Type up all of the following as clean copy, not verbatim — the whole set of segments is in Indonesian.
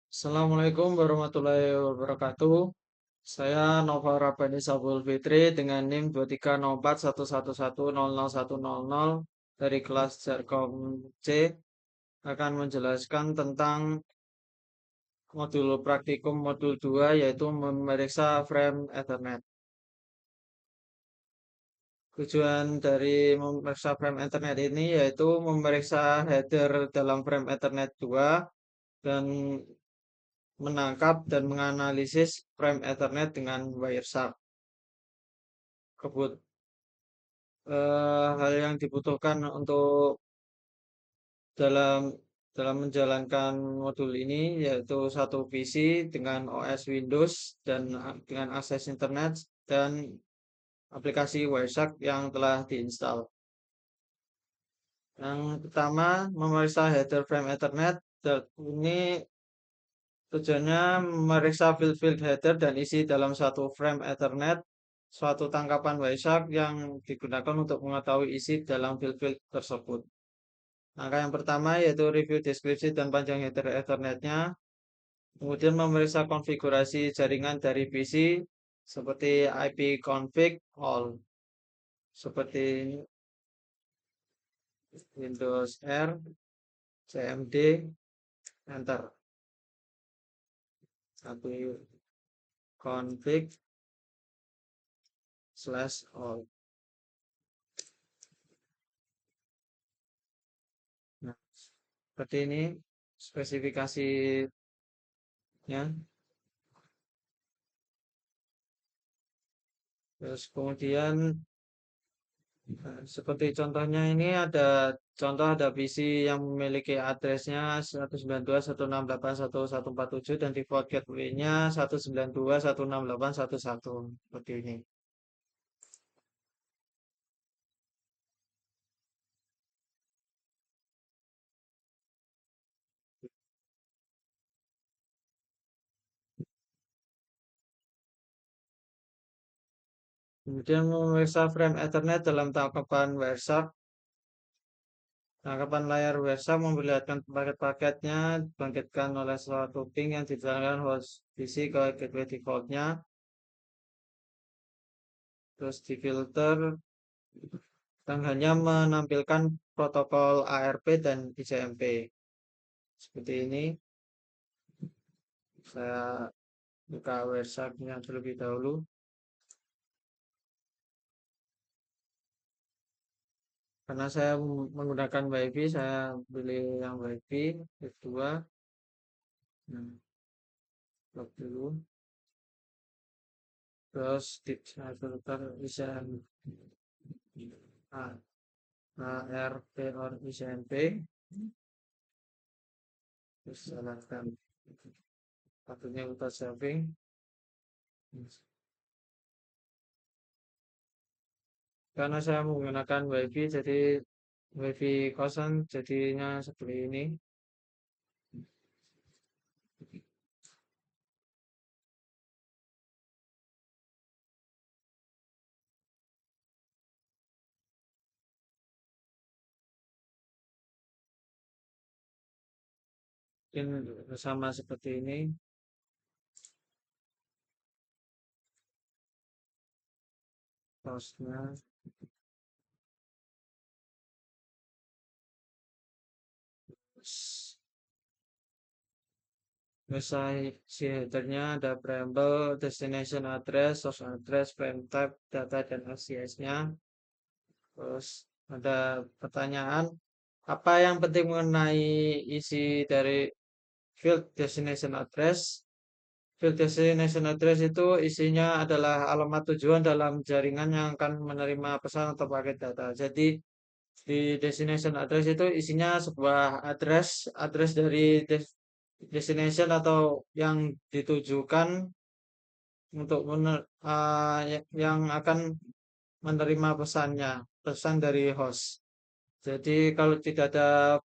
Assalamualaikum warahmatullahi wabarakatuh. Saya Nova Rabani Sabul Fitri dengan NIM 23041110010 dari kelas Jarkom C akan menjelaskan tentang modul praktikum modul 2 yaitu memeriksa frame Ethernet. Tujuan dari memeriksa frame Ethernet ini yaitu memeriksa header dalam frame Ethernet 2 dan menangkap dan menganalisis frame Ethernet dengan Wireshark. Hal yang dibutuhkan untuk dalam dalam menjalankan modul ini yaitu satu PC dengan OS Windows dan dengan akses internet dan aplikasi Wireshark yang telah diinstal. Yang pertama, memeriksa header frame Ethernet. Ini tujuannya memeriksa field header dan isi dalam satu frame Ethernet, suatu tangkapan Wireshark yang digunakan untuk mengetahui isi dalam field tersebut. Langkah yang pertama yaitu review deskripsi dan panjang header Ethernetnya. Kemudian memeriksa konfigurasi jaringan dari PC seperti IP config all. Seperti Windows R, CMD, Enter. Satu config /all. Nah, seperti ini spesifikasinya. Terus kemudian seperti contohnya ini ada contoh ada PC yang memiliki addressnya 192.168.1.147 dan default gateway-nya 192.168.1.1 seperti ini. Kemudian memeriksa frame Ethernet dalam tangkapan Wireshark. Tangkapan layar Wireshark memperlihatkan paket-paketnya dibangkitkan oleh suatu ping yang dijalankan host PC ke gateway defaultnya. Terus difilter dan hanya menampilkan protokol ARP dan ICMP. Seperti ini. Saya buka Wireshark-nya terlebih dahulu. Karena saya menggunakan WiFi, saya pilih yang WiFi kedua. Nah, log dulu. Terus saya filter ICMP. ARP or ICMP. Terus jalankan satunya untuk saving. Karena saya menggunakan WiFi, jadi WiFi kosan jadinya seperti ini. Mungkin sama seperti ini. Hostnya. Misalnya si headernya ada preamble, destination address, source address, frame type, data, dan RCS-nya. Terus ada pertanyaan, apa yang penting mengenai isi dari field destination address? Field destination address itu isinya adalah alamat tujuan dalam jaringan yang akan menerima pesan atau paket data. Jadi di destination address itu isinya sebuah address dari destination atau yang ditujukan untuk yang akan menerima pesan dari host. Jadi kalau tidak ada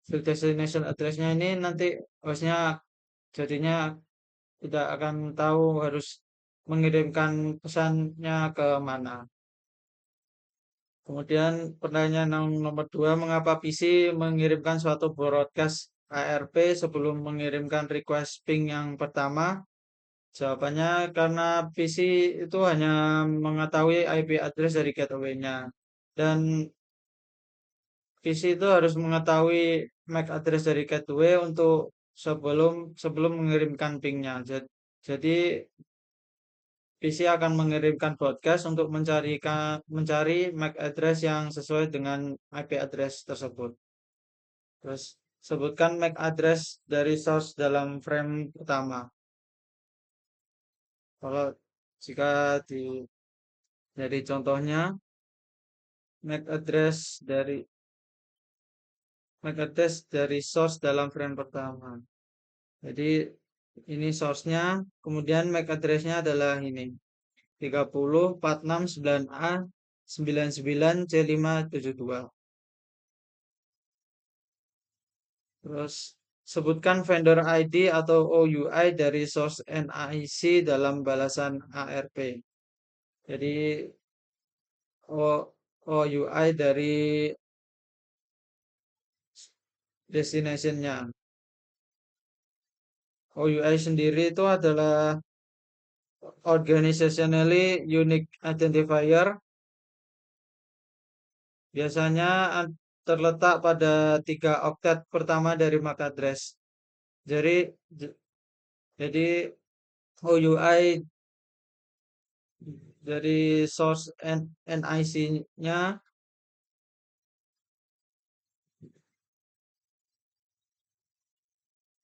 field destination address-nya ini nanti hostnya jadinya tidak akan tahu harus mengirimkan pesannya ke mana. Kemudian pertanyaan yang nomor 2, mengapa PC mengirimkan suatu broadcast ARP sebelum mengirimkan request ping yang pertama? Jawabannya karena PC itu hanya mengetahui IP address dari gateway-nya. Dan PC itu harus mengetahui MAC address dari gateway untuk sebelum sebelum mengirimkan pingnya. Jadi PC akan mengirimkan broadcast untuk mencari MAC address yang sesuai dengan IP address tersebut. Terus sebutkan MAC address dari source dalam frame pertama. Kalau jika jadi contohnya MAC address dari MAC address dari source dalam frame pertama. Jadi ini source-nya, kemudian MAC address-nya adalah ini 30469A 99C572. Terus sebutkan vendor ID atau OUI dari source NIC dalam balasan ARP. Jadi OUI dari destination-nya. OUI sendiri itu adalah organizationally unique identifier, biasanya terletak pada 3 oktet pertama dari MAC address. Jadi jadi OUI dari source NIC-nya,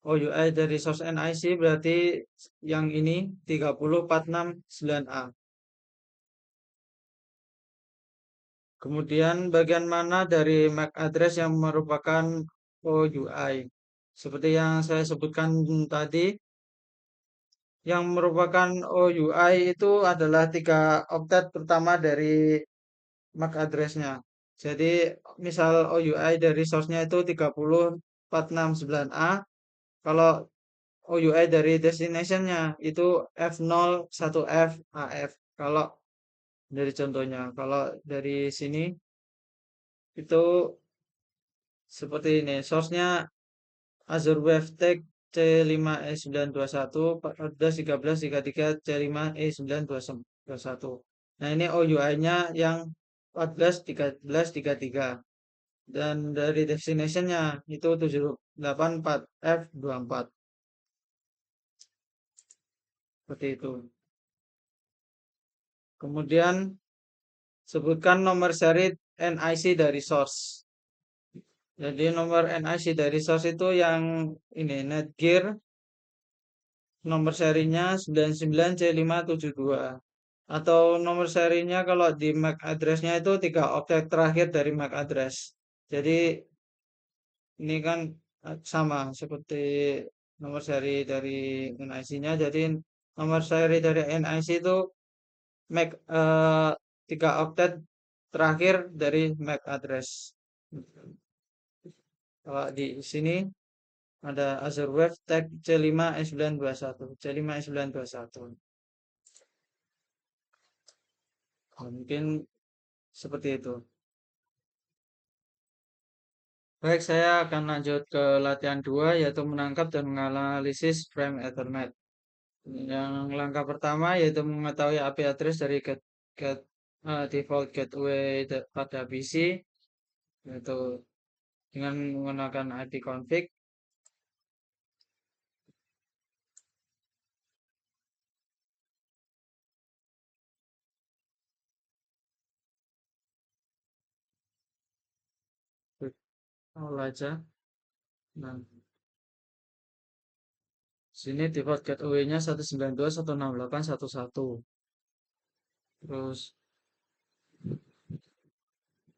OUI dari source NIC berarti yang ini 30469A. Kemudian bagian mana dari MAC address yang merupakan OUI? Seperti yang saya sebutkan tadi, yang merupakan OUI itu adalah 3 oktet pertama dari MAC address-nya. Jadi misal OUI dari source-nya itu 30469A, kalau OUI dari destination-nya itu F01F AF. Kalau dari contohnya, kalau dari sini itu seperti ini. Source-nya Azure Web Tech C5E921 14 13 33 C5E921. Nah, ini OUI-nya yang 14 13 33. Dan dari destination-nya itu 784F24. Seperti itu. Kemudian sebutkan nomor seri NIC dari source. Jadi nomor NIC dari source itu yang ini Netgear, nomor serinya 99C572. Atau nomor serinya kalau di MAC address-nya itu 3 oktet terakhir dari MAC address. Jadi ini kan sama seperti nomor seri dari NIC-nya. Jadi nomor seri dari NIC itu MAC 3 oktet terakhir dari MAC address. Kalau di sini ada Azure Web Tag C5E921. C5E921. Mungkin seperti itu. Baik, saya akan lanjut ke latihan 2, yaitu menangkap dan menganalisis frame Ethernet. Yang langkah pertama yaitu mengetahui IP address dari default gateway pada PC, yaitu dengan menggunakan ipconfig. Awal aja. Nah, sini default gateway-nya 192.168.1.1. Terus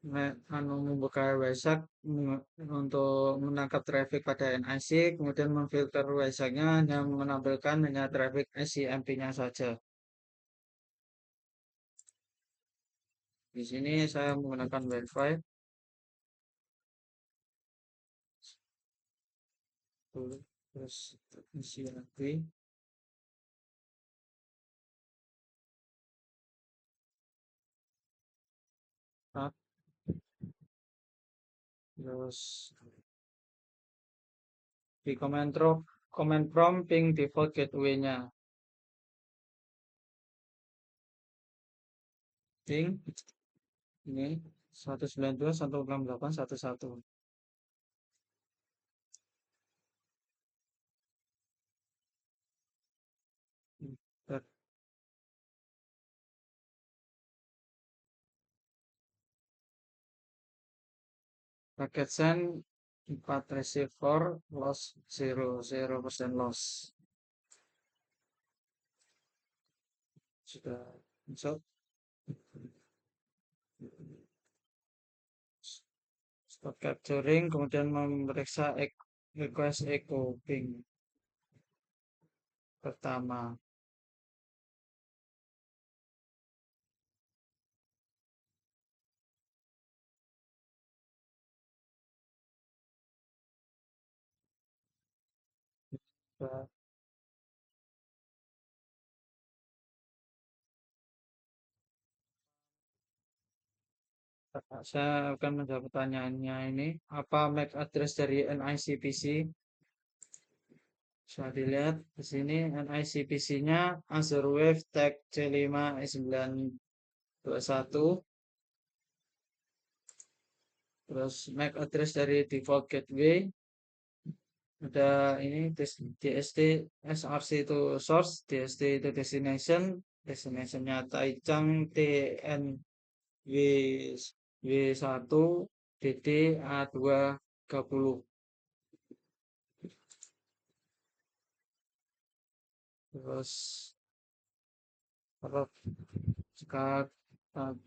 membuka WSAC untuk menangkap traffic pada NIC, kemudian memfilter WSAC-nya yang menampilkan hanya traffic ICMP-nya saja. Di sini saya menggunakan Wi-Fi. Terus isi lagi. Terus di command prompt ping default gateway-nya. Ping ini 192.168.1.1. Paket send 4 receive 4 loss 0% loss. Sudah masuk. Stop capturing, kemudian memeriksa request echo ping pertama. Saya akan menjawab pertanyaannya ini. Apa MAC address dari NICPC? Bisa dilihat di sini NICPC-nya Azure Wave Tag C5E921. Terus MAC address dari default gateway ada ini DST SRC itu source, DST itu destinationnya Taichung TNW1 DD A230. Terus kalau jika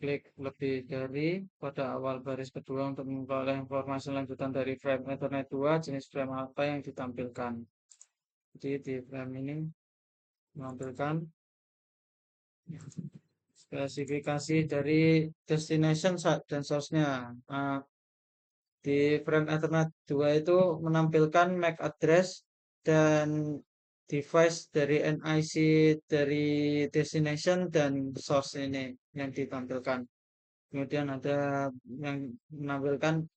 klik lebih dari pada awal baris kedua untuk memperoleh informasi lanjutan dari frame Ethernet 2, jenis frame apa yang ditampilkan. Jadi di frame ini menampilkan spesifikasi dari destination dan source-nya. Nah, di frame Ethernet 2 itu menampilkan MAC address dan device dari NIC dari destination dan source ini yang ditampilkan. Kemudian ada yang menampilkan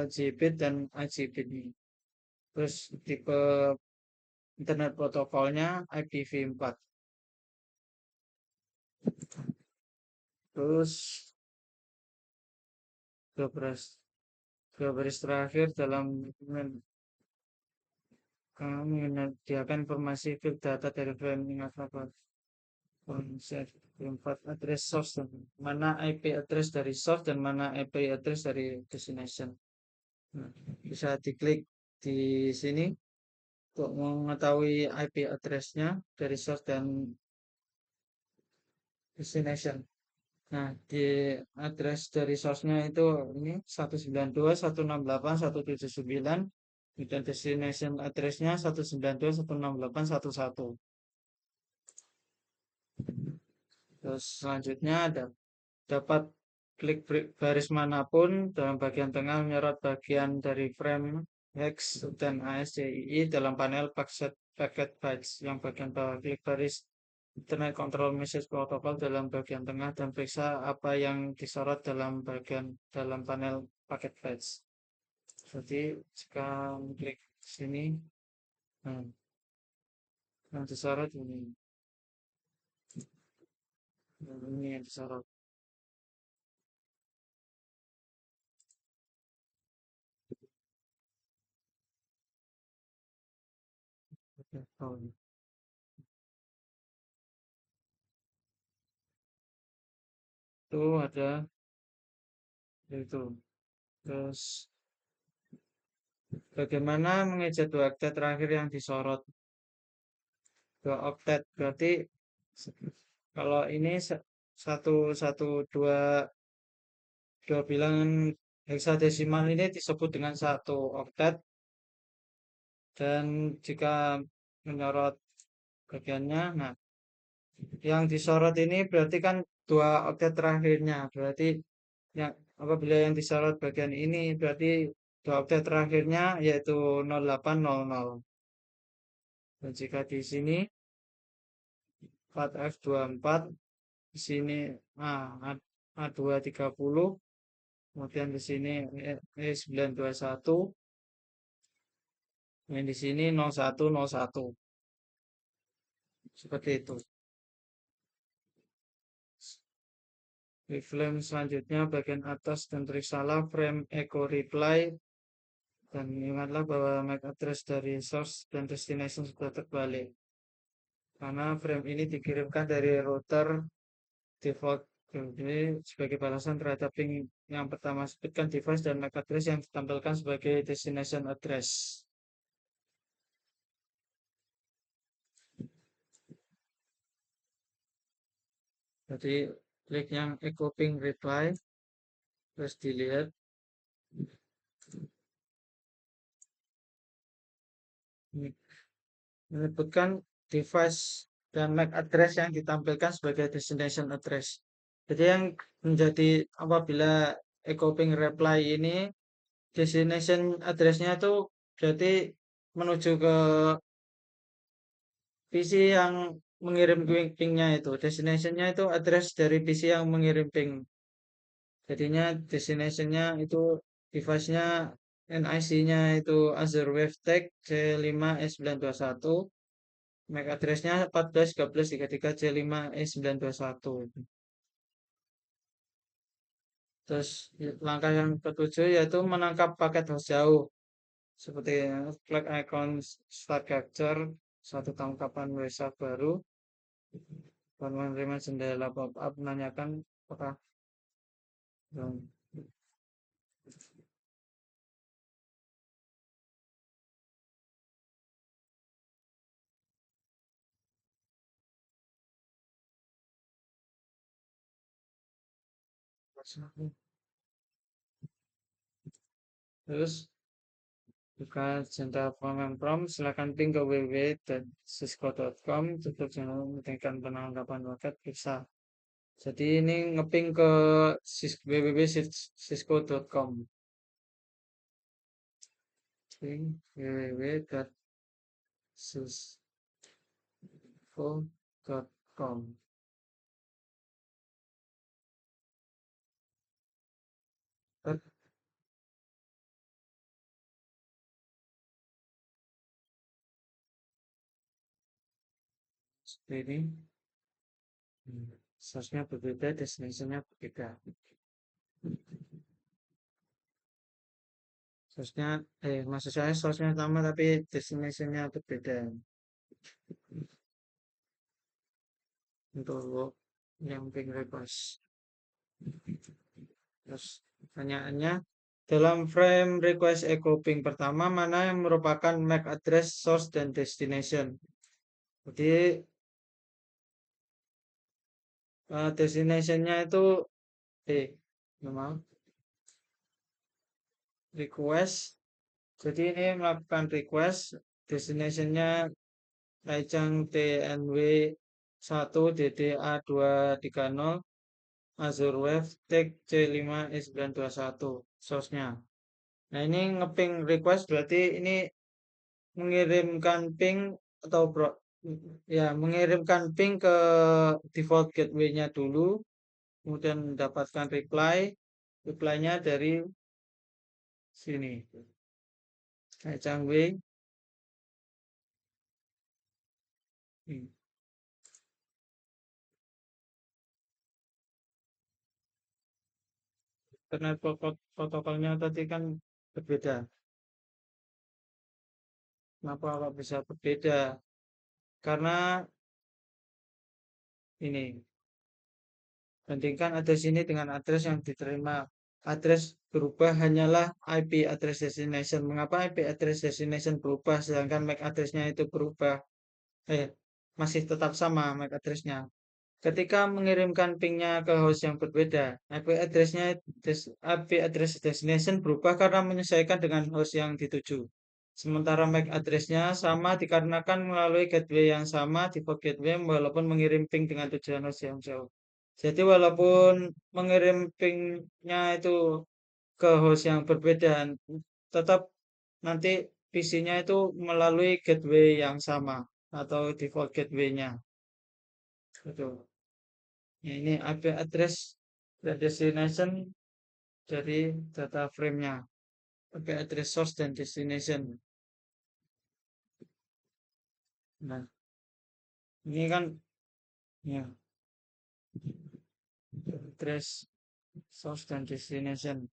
JBit dan IGBit ini. Terus tipe internet protokolnya IPv4. Terus baris terakhir dalam menyediakan informasi field data dari framing apa konsep 4 address source dan mana IP address dari source dan mana IP address dari destination. Nah, bisa diklik di sini untuk mengetahui IP address-nya dari source dan destination. Nah, di address dari source-nya itu ini 192.168.179 dan destination address-nya 192.168.1.1. Terus selanjutnya dapat klik baris manapun dalam bagian tengah menyorot bagian dari frame hex dan ASCII dalam panel packet bytes. Yang bagian bawah klik baris Internet Control Message Protocol dalam bagian tengah dan periksa apa yang disorot dalam panel packet bytes. Jadi jika klik sini, nah, yang disorot ini yang disorot. Oh, itu ada itu. Terus bagaimana mengejar 2 oktet terakhir yang disorot? 2 oktet berarti kalau ini dua bilangan heksadesimal ini disebut dengan 1 oktet, dan jika menyorot bagiannya, nah yang disorot ini berarti kan 2 oktet terakhirnya, berarti yang apabila yang disorot bagian ini berarti 2 oktet terakhirnya yaitu 0800. Dan jika di sini 4F24, di sini A230, kemudian di sini E921, Yang di sini 0101 seperti itu. Di frame selanjutnya bagian atas dan trik salah frame echo reply, dan ingatlah bahwa MAC address dari source dan destination sudah terbalik karena frame ini dikirimkan dari router default. Jadi sebagai balasan terhadap ping yang pertama, sebutkan device dan MAC address yang ditampilkan sebagai destination address. Jadi klik yang echo ping reply, terus dilihat menyebutkan device dan MAC address yang ditampilkan sebagai destination address. Jadi yang menjadi apabila echo ping reply ini destination address-nya itu berarti menuju ke PC yang mengirim ping-nya itu. Destination-nya itu address dari PC yang mengirim ping. Jadinya destination-nya itu device-nya NIC-nya itu Azure Wave Tech C5E921. MAC address-nya 14 13 33 C5E921. Terus langkah yang ketujuh yaitu menangkap paket host jauh. Seperti flag icon start capture, satu tangkapan WhatsApp baru, dan menerima jendela pop-up menanyakan apakah terus buka jendela prompt, silakan ping ke www.cisco.com, tutup channel menghentikan penangkapan paket bisa. Jadi ini ngeping ke www.cisco.com. Ping www.cisco.com. Seperti ini. Source-nya berbeda, destination-nya berbeda. Source-nya, maksud saya source-nya sama tapi destination-nya berbeda. Untuk yang ping request. Terus pertanyaannya, dalam frame request echo ping pertama, mana yang merupakan MAC address, source, dan destination? Jadi, destination-nya itu, memang request. Jadi ini melakukan request, destination-nya Taicang TNW 1 DDA 230 Azure Wave Tech C5E921 source-nya. Nah, ini ngeping request berarti ini mengirimkan ping atau mengirimkan ping ke default gateway-nya dulu, kemudian mendapatkan reply-nya dari sini. Taicang Wei. Karena protokolnya tadi kan berbeda. Kenapa kok bisa berbeda? Karena ini, bandingkan address ini dengan address yang diterima. Address berubah hanyalah IP address destination. Mengapa IP address destination berubah sedangkan MAC address-nya itu berubah? Masih tetap sama MAC address-nya. Ketika mengirimkan ping-nya ke host yang berbeda, IP address destination berubah karena menyesuaikan dengan host yang dituju. Sementara MAC address-nya sama dikarenakan melalui gateway yang sama, tipe gateway walaupun mengirim ping dengan tujuan host yang jauh. Jadi walaupun mengirim ping-nya itu ke host yang berbeda, tetap nanti PC-nya itu melalui gateway yang sama atau default gateway-nya. Betul. Ya, ini IP address dan destination dari data frame-nya. IP address source dan destination. Nah, ini kan ya address source dan destination.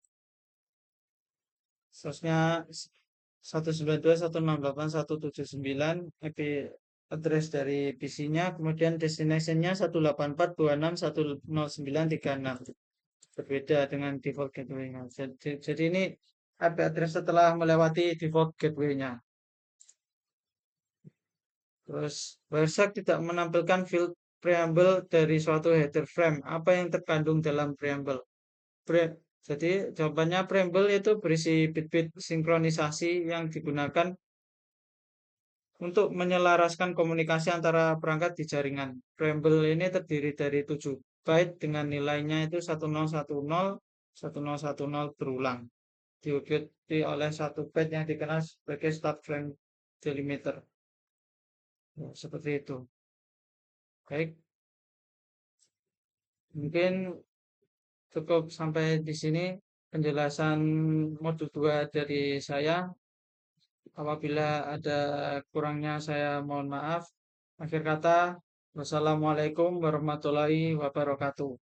Source-nya 192.168.179 IP address dari PC-nya, kemudian destination-nya 184.26.109.36. Berbeda dengan default gateway-nya. Jadi ini IP address setelah melewati default gateway-nya. Terus Wireshark tidak menampilkan field preamble dari suatu header frame. Apa yang terkandung dalam preamble? Jadi jawabannya preamble itu berisi bit-bit sinkronisasi yang digunakan untuk menyelaraskan komunikasi antara perangkat di jaringan. Preamble ini terdiri dari 7 byte dengan nilainya itu 1010 berulang. Diikuti oleh 1 byte yang dikenal sebagai start frame delimiter. Ya, seperti itu. Baik, mungkin cukup sampai di sini penjelasan modul 2 dari saya. Apabila ada kurangnya saya mohon maaf. Akhir kata, wassalamualaikum warahmatullahi wabarakatuh.